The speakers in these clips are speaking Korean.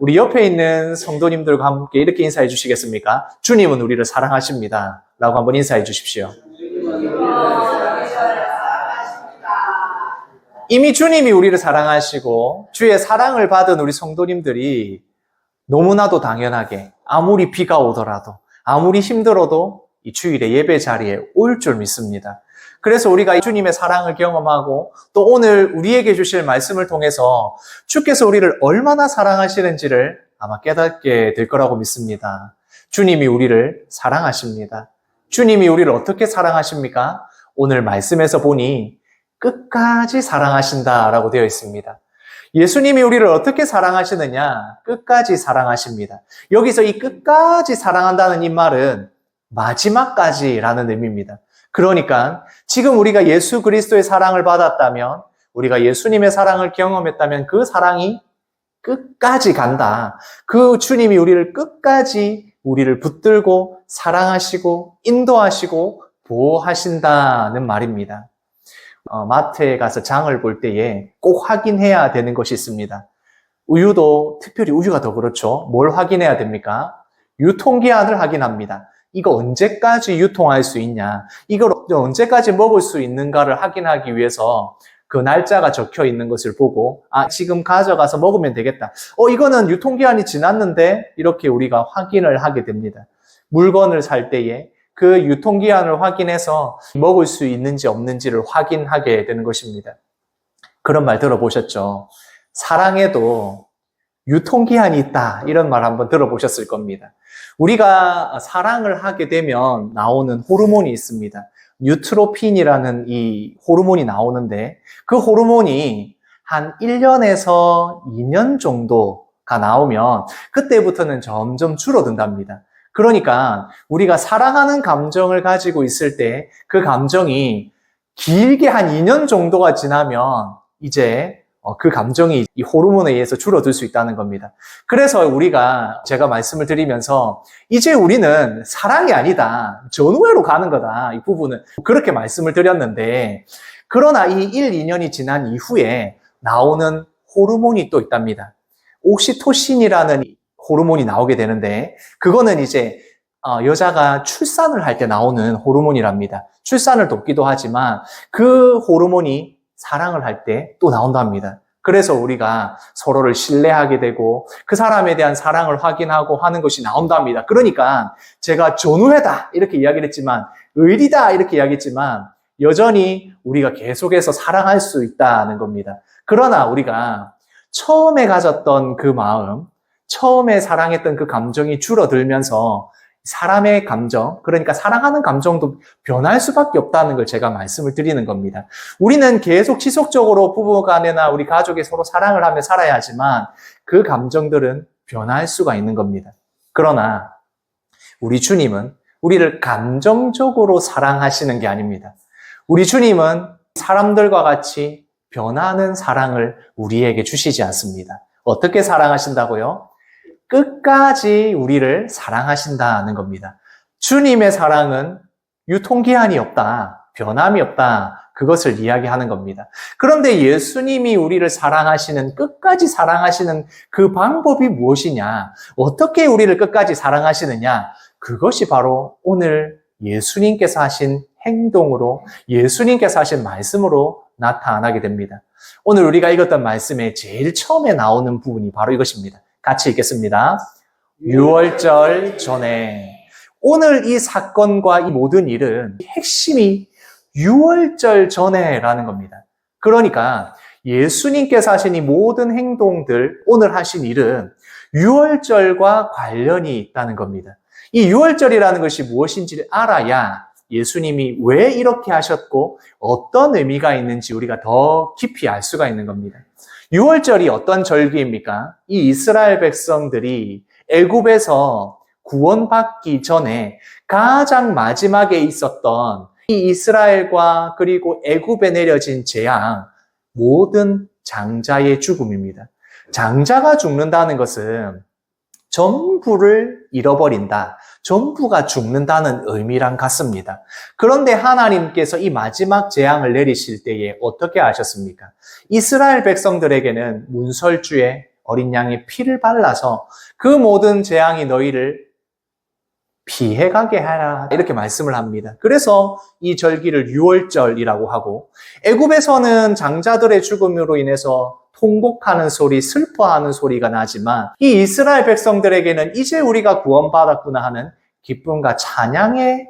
우리 옆에 있는 성도님들과 함께 이렇게 인사해 주시겠습니까? 주님은 우리를 사랑하십니다. 라고 한번 인사해 주십시오. 이미 주님이 우리를 사랑하시고 주의 사랑을 받은 우리 성도님들이 너무나도 당연하게 아무리 비가 오더라도 아무리 힘들어도 이 주일에 예배 자리에 올 줄 믿습니다. 그래서 우리가 주님의 사랑을 경험하고 또 오늘 우리에게 주실 말씀을 통해서 주께서 우리를 얼마나 사랑하시는지를 아마 깨닫게 될 거라고 믿습니다. 주님이 우리를 사랑하십니다. 주님이 우리를 어떻게 사랑하십니까? 오늘 말씀에서 보니 끝까지 사랑하신다라고 되어 있습니다. 예수님이 우리를 어떻게 사랑하시느냐? 끝까지 사랑하십니다. 여기서 이 끝까지 사랑한다는 이 말은 마지막까지라는 의미입니다. 그러니까 지금 우리가 예수 그리스도의 사랑을 받았다면, 우리가 예수님의 사랑을 경험했다면 그 사랑이 끝까지 간다. 그 주님이 우리를 끝까지 우리를 붙들고 사랑하시고 인도하시고 보호하신다는 말입니다. 마트에 가서 장을 볼 때에 꼭 확인해야 되는 것이 있습니다. 우유도 특별히 우유가 더 그렇죠. 뭘 확인해야 됩니까? 유통기한을 확인합니다. 이거 언제까지 유통할 수 있냐, 이걸 언제까지 먹을 수 있는가를 확인하기 위해서 그 날짜가 적혀 있는 것을 보고 지금 가져가서 먹으면 되겠다. 이거는 유통기한이 지났는데 이렇게 우리가 확인을 하게 됩니다. 물건을 살 때에 그 유통기한을 확인해서 먹을 수 있는지 없는지를 확인하게 되는 것입니다. 그런 말 들어보셨죠? 사랑에도 유통기한이 있다, 이런 말 한번 들어보셨을 겁니다. 우리가 사랑을 하게 되면 나오는 호르몬이 있습니다. 뉴트로핀이라는 이 호르몬이 나오는데 그 호르몬이 한 1년에서 2년 정도가 나오면 그때부터는 점점 줄어든답니다. 그러니까 우리가 사랑하는 감정을 가지고 있을 때 그 감정이 길게 한 2년 정도가 지나면 이제 그 감정이 이 호르몬에 의해서 줄어들 수 있다는 겁니다. 그래서 제가 말씀을 드리면서 이제 우리는 사랑이 아니다, 전우회로 가는 거다, 이 부분은 그렇게 말씀을 드렸는데, 그러나 이 1, 2년이 지난 이후에 나오는 호르몬이 또 있답니다. 옥시토신이라는 호르몬이 나오게 되는데, 그거는 이제 여자가 출산을 할 때 나오는 호르몬이랍니다. 출산을 돕기도 하지만 그 호르몬이 사랑을 할 때 또 나온답니다. 그래서 우리가 서로를 신뢰하게 되고 그 사람에 대한 사랑을 확인하고 하는 것이 나온답니다. 그러니까 제가 전우회다 이렇게 이야기를 했지만, 의리다 이렇게 이야기했지만 여전히 우리가 계속해서 사랑할 수 있다는 겁니다. 그러나 우리가 처음에 가졌던 그 마음, 처음에 사랑했던 그 감정이 줄어들면서 사람의 감정, 그러니까 사랑하는 감정도 변할 수밖에 없다는 걸 제가 말씀을 드리는 겁니다. 우리는 계속 지속적으로 부부간에나 우리 가족이 서로 사랑을 하며 살아야 하지만 그 감정들은 변할 수가 있는 겁니다. 그러나 우리 주님은 우리를 감정적으로 사랑하시는 게 아닙니다. 우리 주님은 사람들과 같이 변하는 사랑을 우리에게 주시지 않습니다. 어떻게 사랑하신다고요? 끝까지 우리를 사랑하신다는 겁니다. 주님의 사랑은 유통기한이 없다, 변함이 없다, 그것을 이야기하는 겁니다. 그런데 예수님이 우리를 사랑하시는, 끝까지 사랑하시는 그 방법이 무엇이냐, 어떻게 우리를 끝까지 사랑하시느냐, 그것이 바로 오늘 예수님께서 하신 행동으로, 예수님께서 하신 말씀으로 나타나게 됩니다. 오늘 우리가 읽었던 말씀의 제일 처음에 나오는 부분이 바로 이것입니다. 같이 읽겠습니다. 6월절 전에. 오늘 이 사건과 이 모든 일은 핵심이 6월절 전에라는 겁니다. 그러니까 예수님께서 하신 이 모든 행동들, 오늘 하신 일은 6월절과 관련이 있다는 겁니다. 이 6월절이라는 것이 무엇인지를 알아야 예수님이 왜 이렇게 하셨고 어떤 의미가 있는지 우리가 더 깊이 알 수가 있는 겁니다. 6월절이 어떤 절기입니까? 이 이스라엘 백성들이 애굽에서 구원받기 전에 가장 마지막에 있었던 이 이스라엘과 그리고 애굽에 내려진 재앙, 모든 장자의 죽음입니다. 장자가 죽는다는 것은 전부를 잃어버린다, 전부가 죽는다는 의미랑 같습니다. 그런데 하나님께서 이 마지막 재앙을 내리실 때에 어떻게 하셨습니까? 이스라엘 백성들에게는 문설주에 어린 양의 피를 발라서 그 모든 재앙이 너희를 피해가게 하라 이렇게 말씀을 합니다. 그래서 이 절기를 유월절이라고 하고 애굽에서는 장자들의 죽음으로 인해서 통곡하는 소리, 슬퍼하는 소리가 나지만 이 이스라엘 백성들에게는 이제 우리가 구원받았구나 하는 기쁨과 찬양의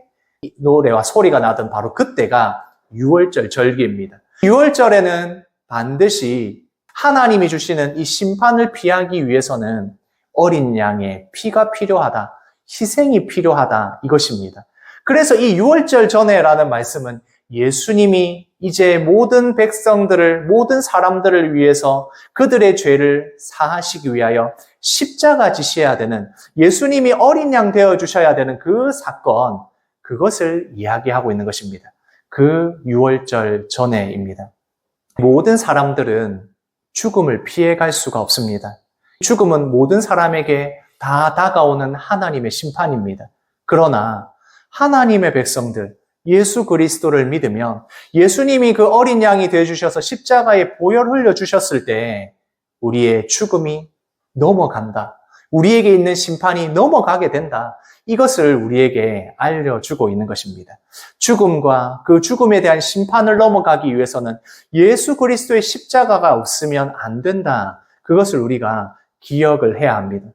노래와 소리가 나던 바로 그때가 유월절 절기입니다. 유월절에는 반드시 하나님이 주시는 이 심판을 피하기 위해서는 어린 양의 피가 필요하다. 희생이 필요하다 이것입니다. 그래서 이 유월절 전에라는 말씀은 예수님이 이제 모든 백성들을, 모든 사람들을 위해서 그들의 죄를 사하시기 위하여 십자가 지셔야 되는, 예수님이 어린 양 되어주셔야 되는 그 사건, 그것을 이야기하고 있는 것입니다. 그 유월절 전에입니다. 모든 사람들은 죽음을 피해갈 수가 없습니다. 죽음은 모든 사람에게 다 다가오는 하나님의 심판입니다. 그러나 하나님의 백성들, 예수 그리스도를 믿으면 예수님이 그 어린 양이 되어주셔서 십자가에 보혈 흘려주셨을 때 우리의 죽음이 넘어간다. 우리에게 있는 심판이 넘어가게 된다. 이것을 우리에게 알려주고 있는 것입니다. 죽음과 그 죽음에 대한 심판을 넘어가기 위해서는 예수 그리스도의 십자가가 없으면 안 된다. 그것을 우리가 기억을 해야 합니다.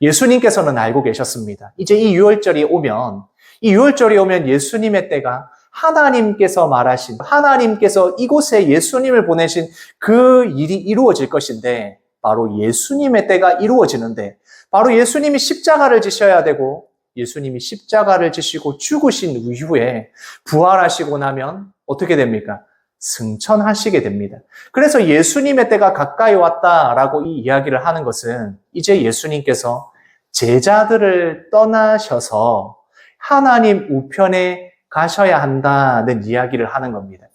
예수님께서는 알고 계셨습니다. 이제 이 유월절이 오면 예수님의 때가 하나님께서 말하신, 하나님께서 이곳에 예수님을 보내신 그 일이 이루어질 것인데, 바로 예수님의 때가 이루어지는데, 바로 예수님이 십자가를 지셔야 되고, 예수님이 십자가를 지시고 죽으신 이후에 부활하시고 나면 어떻게 됩니까? 승천하시게 됩니다. 그래서 예수님의 때가 가까이 왔다라고 이 이야기를 하는 것은 이제 예수님께서 제자들을 떠나셔서 하나님 우편에 가셔야 한다는 이야기를 하는 겁니다.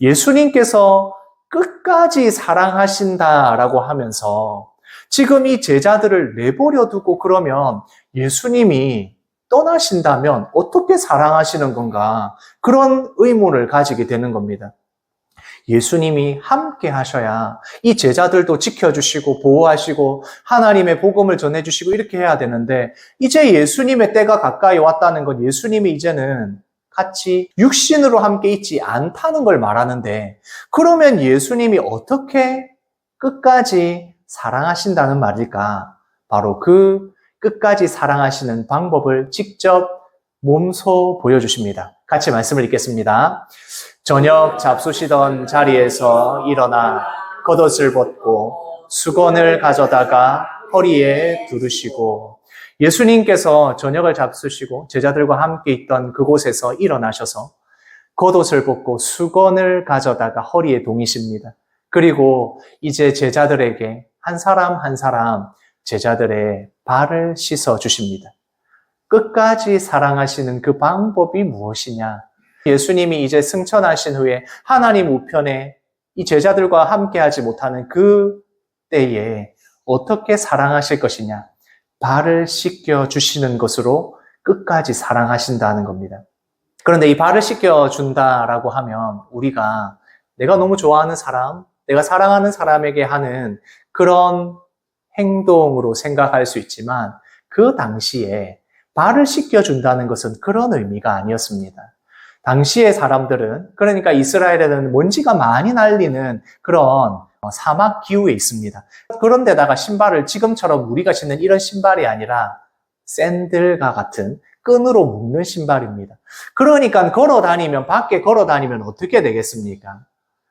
예수님께서 끝까지 사랑하신다라고 하면서 지금 이 제자들을 내버려 두고 그러면 예수님이 떠나신다면 어떻게 사랑하시는 건가? 그런 의문을 가지게 되는 겁니다. 예수님이 함께 하셔야 이 제자들도 지켜주시고 보호하시고 하나님의 복음을 전해주시고 이렇게 해야 되는데 이제 예수님의 때가 가까이 왔다는 건 예수님이 이제는 같이 육신으로 함께 있지 않다는 걸 말하는데 그러면 예수님이 어떻게 끝까지 사랑하신다는 말일까? 바로 그 끝까지 사랑하시는 방법을 직접 몸소 보여주십니다. 같이 말씀을 읽겠습니다. 저녁 잡수시던 자리에서 일어나 겉옷을 벗고 수건을 가져다가 허리에 두르시고 예수님께서 저녁을 잡수시고 제자들과 함께 있던 그곳에서 일어나셔서 겉옷을 벗고 수건을 가져다가 허리에 동이십니다. 그리고 이제 제자들에게 한 사람 한 사람 제자들의 발을 씻어 주십니다. 끝까지 사랑하시는 그 방법이 무엇이냐? 예수님이 이제 승천하신 후에 하나님 우편에 이 제자들과 함께하지 못하는 그 때에 어떻게 사랑하실 것이냐? 발을 씻겨 주시는 것으로 끝까지 사랑하신다는 겁니다. 그런데 이 발을 씻겨 준다라고 하면 우리가 내가 너무 좋아하는 사람, 내가 사랑하는 사람에게 하는 그런 행동으로 생각할 수 있지만 그 당시에 발을 씻겨준다는 것은 그런 의미가 아니었습니다. 당시의 사람들은, 그러니까 이스라엘에는 먼지가 많이 날리는 그런 사막 기후에 있습니다. 그런데다가 신발을 지금처럼 우리가 신는 이런 신발이 아니라 샌들과 같은 끈으로 묶는 신발입니다. 그러니까 밖에 걸어 다니면 어떻게 되겠습니까?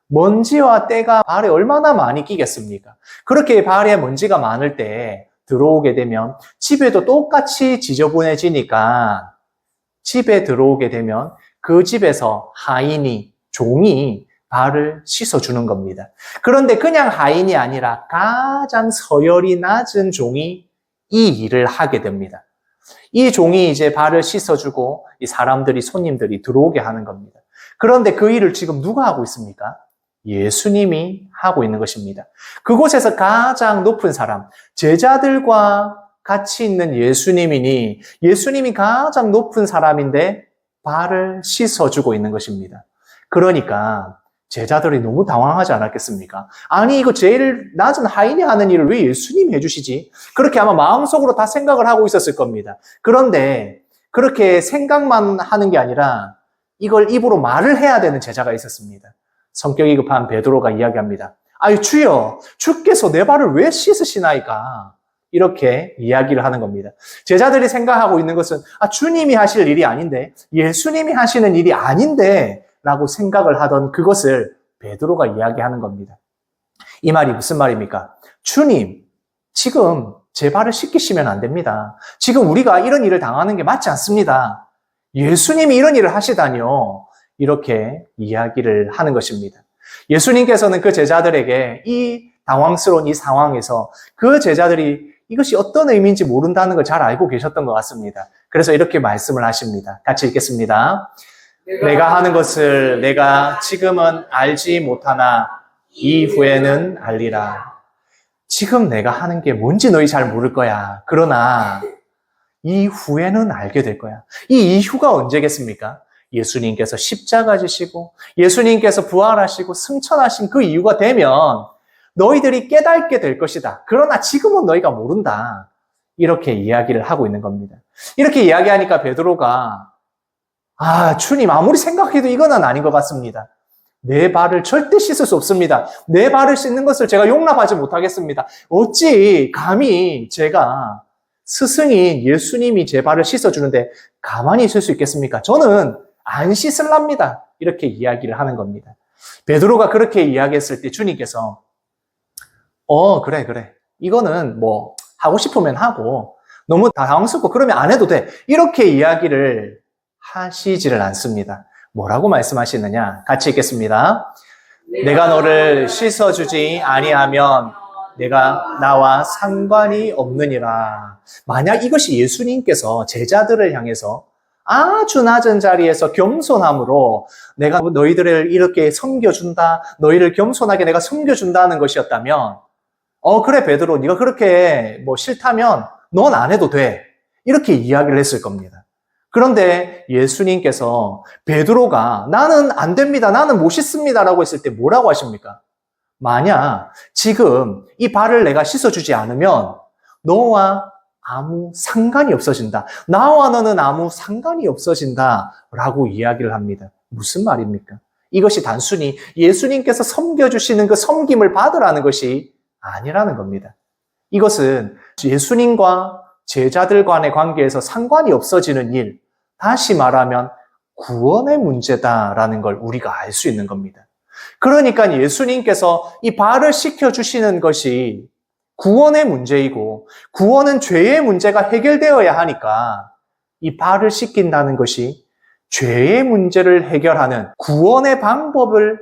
먼지와 때가 발에 얼마나 많이 끼겠습니까? 그렇게 발에 먼지가 많을 때 들어오게 되면 집에도 똑같이 지저분해지니까 집에 들어오게 되면 그 집에서 하인이, 종이 발을 씻어주는 겁니다. 그런데 그냥 하인이 아니라 가장 서열이 낮은 종이 이 일을 하게 됩니다. 이 종이 이제 발을 씻어주고 이 사람들이, 손님들이 들어오게 하는 겁니다. 그런데 그 일을 지금 누가 하고 있습니까? 예수님이 하고 있는 것입니다. 그곳에서 가장 높은 사람, 제자들과 같이 있는 예수님이니 예수님이 가장 높은 사람인데 발을 씻어주고 있는 것입니다. 그러니까 제자들이 너무 당황하지 않았겠습니까? 아니, 이거 제일 낮은 하인이 하는 일을 왜 예수님이 해주시지? 그렇게 아마 마음속으로 다 생각을 하고 있었을 겁니다. 그런데 그렇게 생각만 하는 게 아니라 이걸 입으로 말을 해야 되는 제자가 있었습니다. 성격이 급한 베드로가 이야기합니다. 아유, 주여, 주께서 내 발을 왜 씻으시나이까? 이렇게 이야기를 하는 겁니다. 제자들이 생각하고 있는 것은 주님이 하실 일이 아닌데, 예수님이 하시는 일이 아닌데 라고 생각을 하던 그것을 베드로가 이야기하는 겁니다. 이 말이 무슨 말입니까? 주님, 지금 제 발을 씻기시면 안 됩니다. 지금 우리가 이런 일을 당하는 게 맞지 않습니다. 예수님이 이런 일을 하시다니요. 이렇게 이야기를 하는 것입니다. 예수님께서는 그 제자들에게 이 당황스러운 이 상황에서 그 제자들이 이것이 어떤 의미인지 모른다는 걸 잘 알고 계셨던 것 같습니다. 그래서 이렇게 말씀을 하십니다. 같이 읽겠습니다. 내가 하는 것을 내가 지금은 알지 못하나 이후에는 알리라. 지금 내가 하는 게 뭔지 너희 잘 모를 거야. 그러나 이후에는 알게 될 거야. 이 이후가 언제겠습니까? 예수님께서 십자가 지시고 예수님께서 부활하시고 승천하신 그 이유가 되면 너희들이 깨닫게 될 것이다. 그러나 지금은 너희가 모른다. 이렇게 이야기를 하고 있는 겁니다. 이렇게 이야기하니까 베드로가 주님 아무리 생각해도 이거는 아닌 것 같습니다. 내 발을 절대 씻을 수 없습니다. 내 발을 씻는 것을 제가 용납하지 못하겠습니다. 어찌 감히 제가 스승인 예수님이 제 발을 씻어주는데 가만히 있을 수 있겠습니까? 저는 안 씻을랍니다. 이렇게 이야기를 하는 겁니다. 베드로가 그렇게 이야기했을 때 주님께서 그래. 이거는 뭐 하고 싶으면 하고 너무 당황스럽고 그러면 안 해도 돼. 이렇게 이야기를 하시지를 않습니다. 뭐라고 말씀하시느냐? 같이 읽겠습니다. 내가 너를 씻어주지 아니하면 내가 나와 상관이 없느니라. 만약 이것이 예수님께서 제자들을 향해서 아주 낮은 자리에서 겸손함으로 내가 너희들을 이렇게 섬겨준다, 너희를 겸손하게 내가 섬겨준다는 것이었다면 그래 베드로 네가 그렇게 뭐 싫다면 넌 안 해도 돼. 이렇게 이야기를 했을 겁니다. 그런데 예수님께서 베드로가 나는 안 됩니다. 나는 못 씻습니다. 라고 했을 때 뭐라고 하십니까? 만약 지금 이 발을 내가 씻어주지 않으면 너와 아무 상관이 없어진다. 나와 너는 아무 상관이 없어진다. 라고 이야기를 합니다. 무슨 말입니까? 이것이 단순히 예수님께서 섬겨주시는 그 섬김을 받으라는 것이 아니라는 겁니다. 이것은 예수님과 제자들 간의 관계에서 상관이 없어지는 일, 다시 말하면 구원의 문제다라는 걸 우리가 알 수 있는 겁니다. 그러니까 예수님께서 이 발을 씻겨주시는 것이 구원의 문제이고 구원은 죄의 문제가 해결되어야 하니까 이 발을 씻긴다는 것이 죄의 문제를 해결하는 구원의 방법을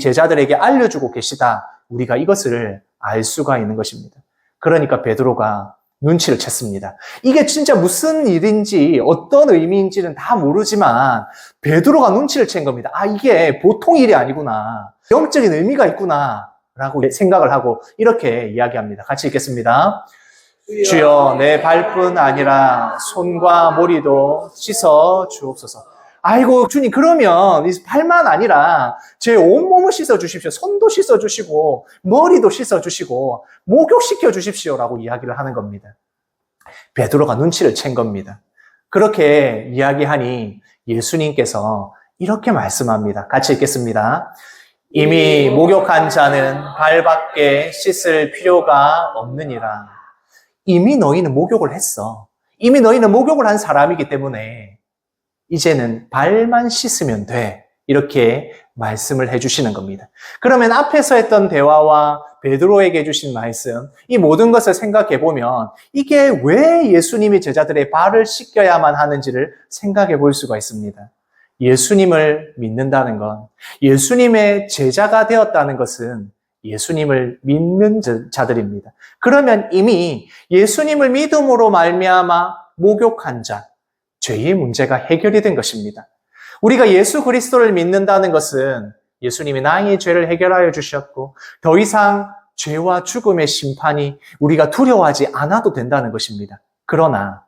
제자들에게 알려주고 계시다. 우리가 이것을 알 수가 있는 것입니다. 그러니까 베드로가 눈치를 챘습니다. 이게 진짜 무슨 일인지 어떤 의미인지는 다 모르지만 베드로가 눈치를 챈 겁니다. 이게 보통 일이 아니구나. 영적인 의미가 있구나 라고 생각을 하고 이렇게 이야기합니다. 같이 읽겠습니다. 주여 내 발뿐 아니라 손과 머리도 씻어 주옵소서. 아이고 주님 그러면 이 발만 아니라 제 온몸을 씻어주십시오. 손도 씻어주시고 머리도 씻어주시고 목욕시켜 주십시오라고 이야기를 하는 겁니다. 베드로가 눈치를 챈 겁니다. 그렇게 이야기하니 예수님께서 이렇게 말씀합니다. 같이 읽겠습니다. 이미 목욕한 자는 발밖에 씻을 필요가 없느니라. 이미 너희는 목욕을 했어. 이미 너희는 목욕을 한 사람이기 때문에 이제는 발만 씻으면 돼. 이렇게 말씀을 해주시는 겁니다. 그러면 앞에서 했던 대화와 베드로에게 주신 말씀, 이 모든 것을 생각해 보면 이게 왜 예수님이 제자들의 발을 씻겨야만 하는지를 생각해 볼 수가 있습니다. 예수님을 믿는다는 것, 예수님의 제자가 되었다는 것은 예수님을 믿는 자들입니다. 그러면 이미 예수님을 믿음으로 말미암아 목욕한 자, 죄의 문제가 해결이 된 것입니다. 우리가 예수 그리스도를 믿는다는 것은 예수님이 나의 죄를 해결하여 주셨고 더 이상 죄와 죽음의 심판이 우리가 두려워하지 않아도 된다는 것입니다. 그러나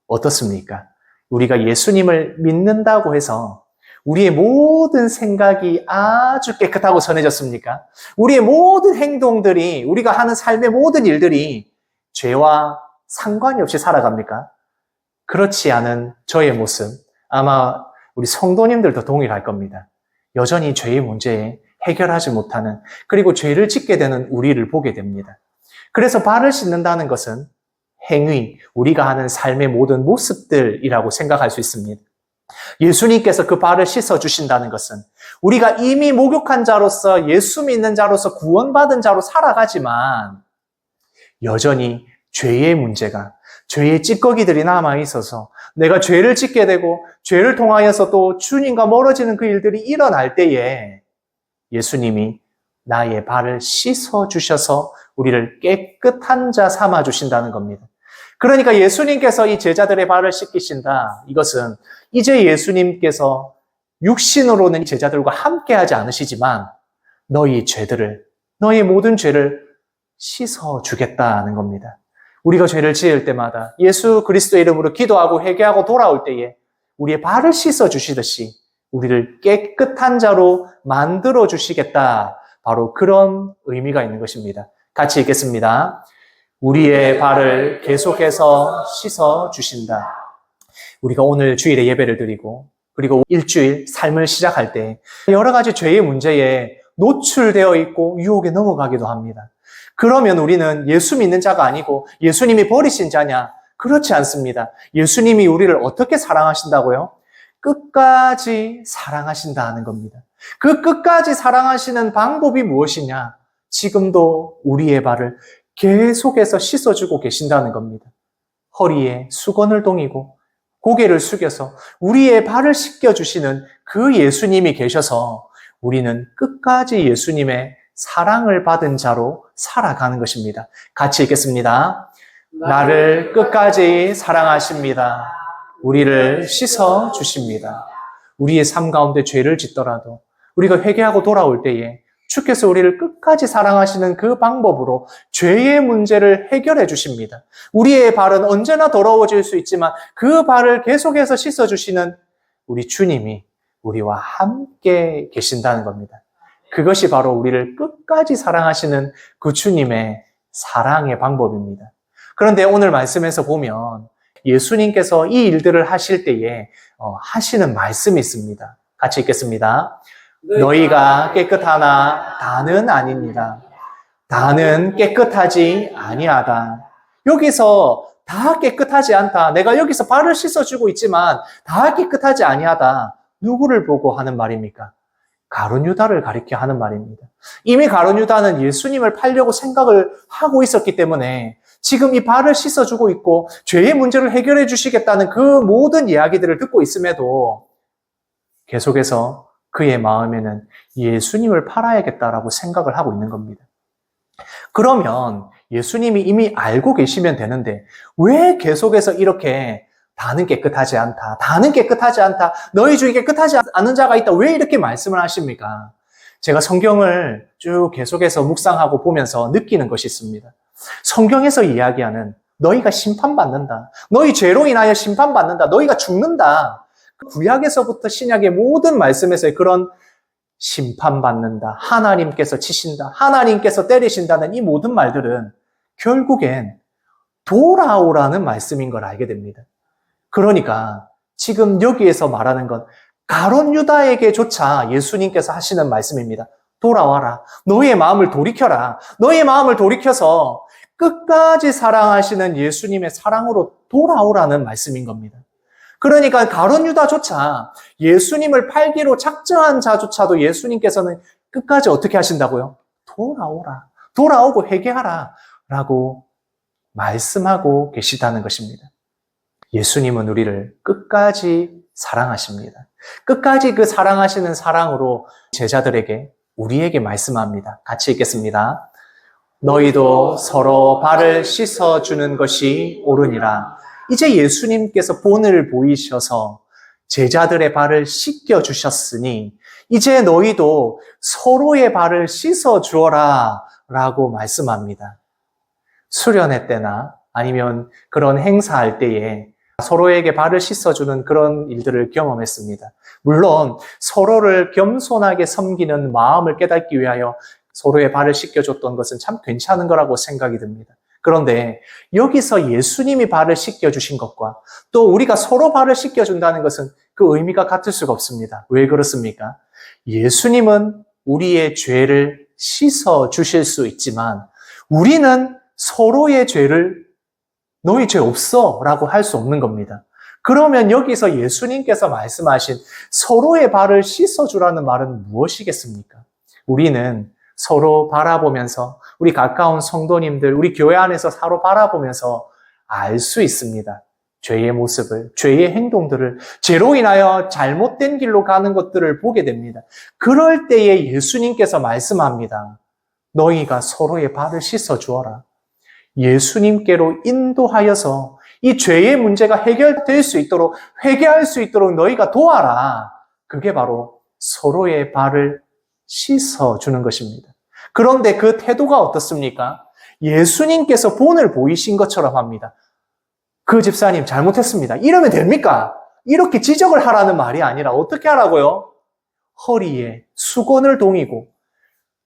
어떻습니까? 우리가 예수님을 믿는다고 해서 우리의 모든 생각이 아주 깨끗하고 선해졌습니까? 우리의 모든 행동들이, 우리가 하는 삶의 모든 일들이 죄와 상관이 없이 살아갑니까? 그렇지 않은 저의 모습, 아마 우리 성도님들도 동일할 겁니다. 여전히 죄의 문제에 해결하지 못하는, 그리고 죄를 짓게 되는 우리를 보게 됩니다. 그래서 발을 씻는다는 것은 행위, 우리가 하는 삶의 모든 모습들이라고 생각할 수 있습니다. 예수님께서 그 발을 씻어주신다는 것은 우리가 이미 목욕한 자로서, 예수 믿는 자로서, 구원받은 자로 살아가지만 여전히 죄의 문제가, 죄의 찌꺼기들이 남아있어서 내가 죄를 짓게 되고 죄를 통하여서 또 주님과 멀어지는 그 일들이 일어날 때에 예수님이 나의 발을 씻어주셔서 우리를 깨끗한 자 삼아주신다는 겁니다. 그러니까 예수님께서 이 제자들의 발을 씻기신다. 이것은 이제 예수님께서 육신으로는 이 제자들과 함께하지 않으시지만 너희 죄들을, 너희 모든 죄를 씻어주겠다는 겁니다. 우리가 죄를 지을 때마다 예수 그리스도의 이름으로 기도하고 회개하고 돌아올 때에 우리의 발을 씻어주시듯이 우리를 깨끗한 자로 만들어주시겠다. 바로 그런 의미가 있는 것입니다. 같이 읽겠습니다. 우리의 발을 계속해서 씻어주신다. 우리가 오늘 주일에 예배를 드리고 그리고 일주일 삶을 시작할 때 여러 가지 죄의 문제에 노출되어 있고 유혹에 넘어가기도 합니다. 그러면 우리는 예수 믿는 자가 아니고 예수님이 버리신 자냐? 그렇지 않습니다. 예수님이 우리를 어떻게 사랑하신다고요? 끝까지 사랑하신다는 겁니다. 그 끝까지 사랑하시는 방법이 무엇이냐? 지금도 우리의 발을 계속해서 씻어주고 계신다는 겁니다. 허리에 수건을 동이고 고개를 숙여서 우리의 발을 씻겨주시는 그 예수님이 계셔서 우리는 끝까지 예수님의 사랑을 받은 자로 살아가는 것입니다. 같이 읽겠습니다. 나를 끝까지 사랑하십니다. 우리를 씻어주십니다. 우리의 삶 가운데 죄를 짓더라도 우리가 회개하고 돌아올 때에 주께서 우리를 끝까지 사랑하시는 그 방법으로 죄의 문제를 해결해 주십니다. 우리의 발은 언제나 더러워질 수 있지만 그 발을 계속해서 씻어주시는 우리 주님이 우리와 함께 계신다는 겁니다. 그것이 바로 우리를 끝까지 사랑하시는 그 주님의 사랑의 방법입니다. 그런데 오늘 말씀에서 보면 예수님께서 이 일들을 하실 때에 하시는 말씀이 있습니다. 같이 읽겠습니다. 너희가 깨끗하나 다는 아니니라. 다는 깨끗하지 아니하다. 여기서 다 깨끗하지 않다. 내가 여기서 발을 씻어주고 있지만 다 깨끗하지 아니하다. 누구를 보고 하는 말입니까? 가룟 유다를 가리켜 하는 말입니다. 이미 가룟 유다는 예수님을 팔려고 생각을 하고 있었기 때문에 지금 이 발을 씻어주고 있고 죄의 문제를 해결해 주시겠다는 그 모든 이야기들을 듣고 있음에도 계속해서 그의 마음에는 예수님을 팔아야겠다라고 생각을 하고 있는 겁니다. 그러면 예수님이 이미 알고 계시면 되는데 왜 계속해서 이렇게 다는 깨끗하지 않다, 다는 깨끗하지 않다, 너희 중에 깨끗하지 않은 자가 있다, 왜 이렇게 말씀을 하십니까? 제가 성경을 쭉 계속해서 묵상하고 보면서 느끼는 것이 있습니다. 성경에서 이야기하는 너희가 심판받는다, 너희 죄로 인하여 심판받는다, 너희가 죽는다, 구약에서부터 신약의 모든 말씀에서의 그런 심판받는다, 하나님께서 치신다, 하나님께서 때리신다는 이 모든 말들은 결국엔 돌아오라는 말씀인 걸 알게 됩니다. 그러니까 지금 여기에서 말하는 건 가룟 유다에게조차 예수님께서 하시는 말씀입니다. 돌아와라. 너희의 마음을 돌이켜라. 너희의 마음을 돌이켜서 끝까지 사랑하시는 예수님의 사랑으로 돌아오라는 말씀인 겁니다. 그러니까 가룟 유다조차 예수님을 팔기로 작정한 자조차도 예수님께서는 끝까지 어떻게 하신다고요? 돌아오라. 돌아오고 회개하라. 라고 말씀하고 계시다는 것입니다. 예수님은 우리를 끝까지 사랑하십니다. 끝까지 그 사랑하시는 사랑으로 제자들에게, 우리에게 말씀합니다. 같이 읽겠습니다. 너희도 서로 발을 씻어주는 것이 옳으니라. 이제 예수님께서 본을 보이셔서 제자들의 발을 씻겨주셨으니 이제 너희도 서로의 발을 씻어주어라 라고 말씀합니다. 수련회 때나 아니면 그런 행사할 때에 서로에게 발을 씻어주는 그런 일들을 경험했습니다. 물론 서로를 겸손하게 섬기는 마음을 깨닫기 위하여 서로의 발을 씻겨줬던 것은 참 괜찮은 거라고 생각이 듭니다. 그런데 여기서 예수님이 발을 씻겨주신 것과 또 우리가 서로 발을 씻겨준다는 것은 그 의미가 같을 수가 없습니다. 왜 그렇습니까? 예수님은 우리의 죄를 씻어주실 수 있지만 우리는 서로의 죄를 너희 죄 없어 라고 할 수 없는 겁니다. 그러면 여기서 예수님께서 말씀하신 서로의 발을 씻어주라는 말은 무엇이겠습니까? 우리는 서로 바라보면서 우리 가까운 성도님들, 우리 교회 안에서 서로 바라보면서 알 수 있습니다. 죄의 모습을, 죄의 행동들을, 죄로 인하여 잘못된 길로 가는 것들을 보게 됩니다. 그럴 때에 예수님께서 말씀합니다. 너희가 서로의 발을 씻어주어라. 예수님께로 인도하여서 이 죄의 문제가 해결될 수 있도록, 회개할 수 있도록 너희가 도와라. 그게 바로 서로의 발을 씻어주는 것입니다. 그런데 그 태도가 어떻습니까? 예수님께서 본을 보이신 것처럼 합니다. 그 집사님 잘못했습니다. 이러면 됩니까? 이렇게 지적을 하라는 말이 아니라 어떻게 하라고요? 허리에 수건을 동이고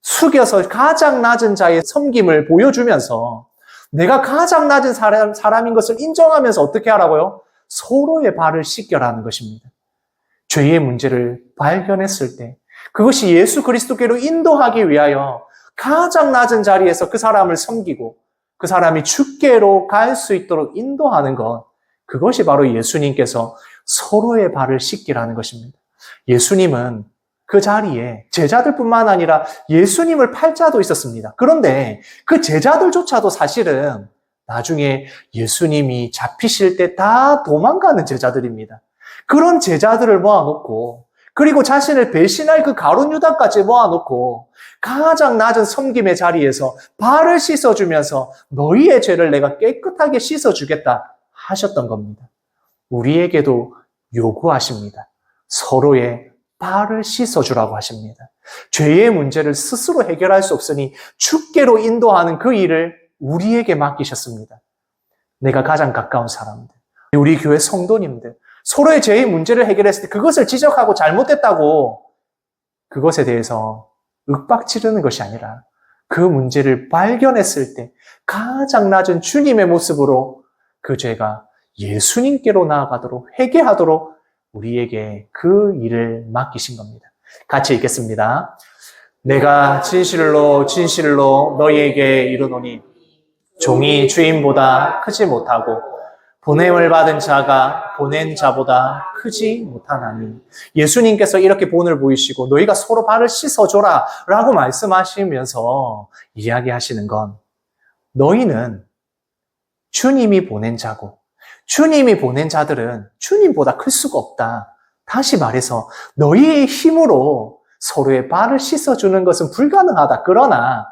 숙여서 가장 낮은 자의 섬김을 보여주면서 내가 가장 낮은 사람인 것을 인정하면서 어떻게 하라고요? 서로의 발을 씻겨라는 것입니다. 죄의 문제를 발견했을 때 그것이 예수 그리스도께로 인도하기 위하여 가장 낮은 자리에서 그 사람을 섬기고 그 사람이 주께로 갈 수 있도록 인도하는 것, 그것이 바로 예수님께서 서로의 발을 씻기라는 것입니다. 예수님은 그 자리에 제자들뿐만 아니라 예수님을 팔 자도 있었습니다. 그런데 그 제자들조차도 사실은 나중에 예수님이 잡히실 때 다 도망가는 제자들입니다. 그런 제자들을 모아놓고 그리고 자신을 배신할 그 가룟 유다까지 모아놓고 가장 낮은 섬김의 자리에서 발을 씻어주면서 너희의 죄를 내가 깨끗하게 씻어주겠다 하셨던 겁니다. 우리에게도 요구하십니다. 서로의 발을 씻어주라고 하십니다. 죄의 문제를 스스로 해결할 수 없으니 주께로 인도하는 그 일을 우리에게 맡기셨습니다. 내가 가장 가까운 사람들, 우리 교회 성도님들, 서로의 죄의 문제를 해결했을 때 그것을 지적하고 잘못됐다고 그것에 대해서 윽박지르는 것이 아니라 그 문제를 발견했을 때 가장 낮은 주님의 모습으로 그 죄가 예수님께로 나아가도록 회개하도록 우리에게 그 일을 맡기신 겁니다. 같이 읽겠습니다. 내가 진실로 진실로 너희에게 이르노니 종이 주인보다 크지 못하고 보냄을 받은 자가 보낸 자보다 크지 못하나니. 예수님께서 이렇게 본을 보이시고 너희가 서로 발을 씻어줘라 라고 말씀하시면서 이야기하시는 건 너희는 주님이 보낸 자고 주님이 보낸 자들은 주님보다 클 수가 없다. 다시 말해서 너희의 힘으로 서로의 발을 씻어주는 것은 불가능하다. 그러나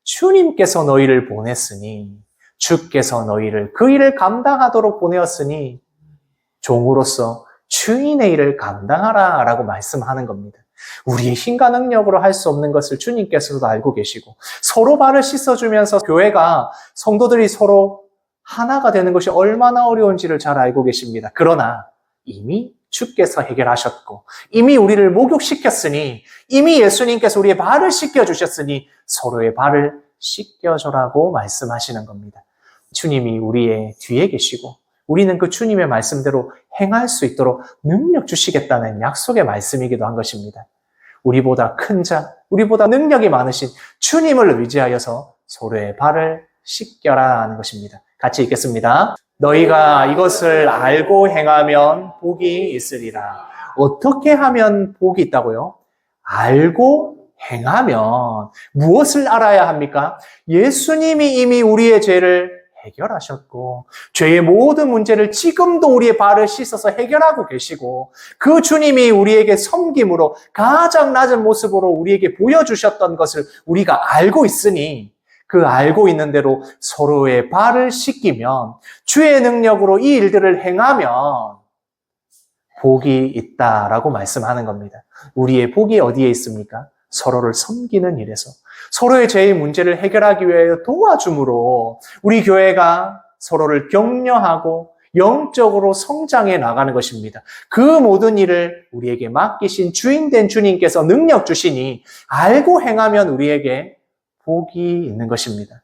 주님께서 너희를 보냈으니 주께서 너희를 그 일을 감당하도록 보내었으니 종으로서 주인의 일을 감당하라 라고 말씀하는 겁니다. 우리의 힘과 능력으로 할 수 없는 것을 주님께서도 알고 계시고 서로 발을 씻어주면서 교회가 성도들이 서로 하나가 되는 것이 얼마나 어려운지를 잘 알고 계십니다. 그러나 이미 주께서 해결하셨고 이미 우리를 목욕시켰으니 이미 예수님께서 우리의 발을 씻겨주셨으니 서로의 발을 씻겨줘라고 말씀하시는 겁니다. 주님이 우리의 뒤에 계시고 우리는 그 주님의 말씀대로 행할 수 있도록 능력 주시겠다는 약속의 말씀이기도 한 것입니다. 우리보다 큰 자, 우리보다 능력이 많으신 주님을 의지하여서 서로의 발을 씻겨라 하는 것입니다. 같이 읽겠습니다. 너희가 이것을 알고 행하면 복이 있으리라. 어떻게 하면 복이 있다고요? 알고 행하면 무엇을 알아야 합니까? 예수님이 이미 우리의 죄를 해결하셨고 죄의 모든 문제를 지금도 우리의 발을 씻어서 해결하고 계시고 그 주님이 우리에게 섬김으로 가장 낮은 모습으로 우리에게 보여주셨던 것을 우리가 알고 있으니 그 알고 있는 대로 서로의 발을 씻기면 주의 능력으로 이 일들을 행하면 복이 있다라고 말씀하는 겁니다. 우리의 복이 어디에 있습니까? 서로를 섬기는 일에서 서로의 죄의 문제를 해결하기 위해 도와줌으로 우리 교회가 서로를 격려하고 영적으로 성장해 나가는 것입니다. 그 모든 일을 우리에게 맡기신 주인된 주님께서 능력 주시니 알고 행하면 우리에게 복이 있는 것입니다.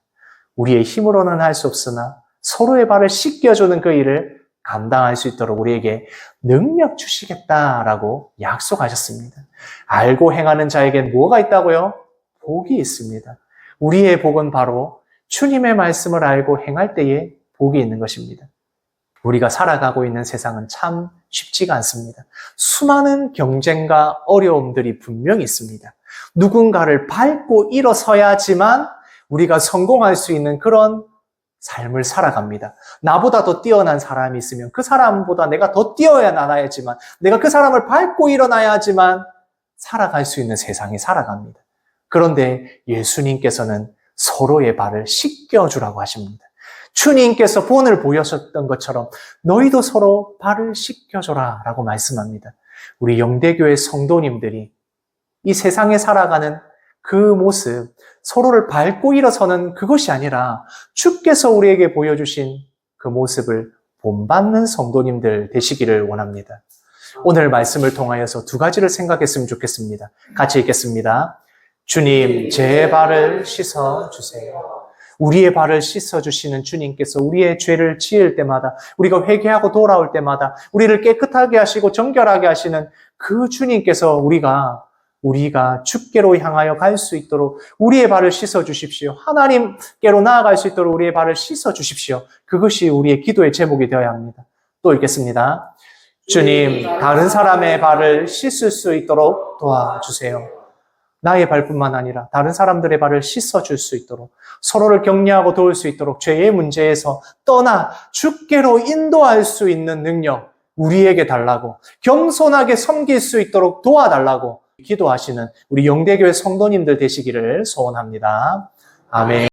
우리의 힘으로는 할 수 없으나 서로의 발을 씻겨주는 그 일을 감당할 수 있도록 우리에게 능력 주시겠다라고 약속하셨습니다. 알고 행하는 자에겐 뭐가 있다고요? 복이 있습니다. 우리의 복은 바로 주님의 말씀을 알고 행할 때에 복이 있는 것입니다. 우리가 살아가고 있는 세상은 참 쉽지가 않습니다. 수많은 경쟁과 어려움들이 분명히 있습니다. 누군가를 밟고 일어서야지만 우리가 성공할 수 있는 그런 삶을 살아갑니다. 나보다 더 뛰어난 사람이 있으면 그 사람보다 내가 더 뛰어야 나야지만, 내가 그 사람을 밟고 일어나야지만 살아갈 수 있는 세상이 살아갑니다. 그런데 예수님께서는 서로의 발을 씻겨주라고 하십니다. 주님께서 본을 보여줬던 것처럼 너희도 서로 발을 씻겨줘라 라고 말씀합니다. 우리 영대교회 성도님들이 이 세상에 살아가는 그 모습, 서로를 밟고 일어서는 그것이 아니라 주께서 우리에게 보여주신 그 모습을 본받는 성도님들 되시기를 원합니다. 오늘 말씀을 통하여서 두 가지를 생각했으면 좋겠습니다. 같이 읽겠습니다. 주님, 제 발을 씻어주세요. 우리의 발을 씻어주시는 주님께서 우리의 죄를 지을 때마다, 우리가 회개하고 돌아올 때마다 우리를 깨끗하게 하시고 정결하게 하시는 그 주님께서 우리가 주께로 향하여 갈 수 있도록 우리의 발을 씻어주십시오. 하나님께로 나아갈 수 있도록 우리의 발을 씻어주십시오. 그것이 우리의 기도의 제목이 되어야 합니다. 또 읽겠습니다. 주님, 다른 사람의 발을 씻을 수 있도록 도와주세요. 나의 발뿐만 아니라 다른 사람들의 발을 씻어줄 수 있도록, 서로를 격려하고 도울 수 있도록 죄의 문제에서 떠나 주께로 인도할 수 있는 능력 우리에게 달라고, 겸손하게 섬길 수 있도록 도와달라고 기도하시는 우리 영대교회 성도님들 되시기를 소원합니다. 아멘.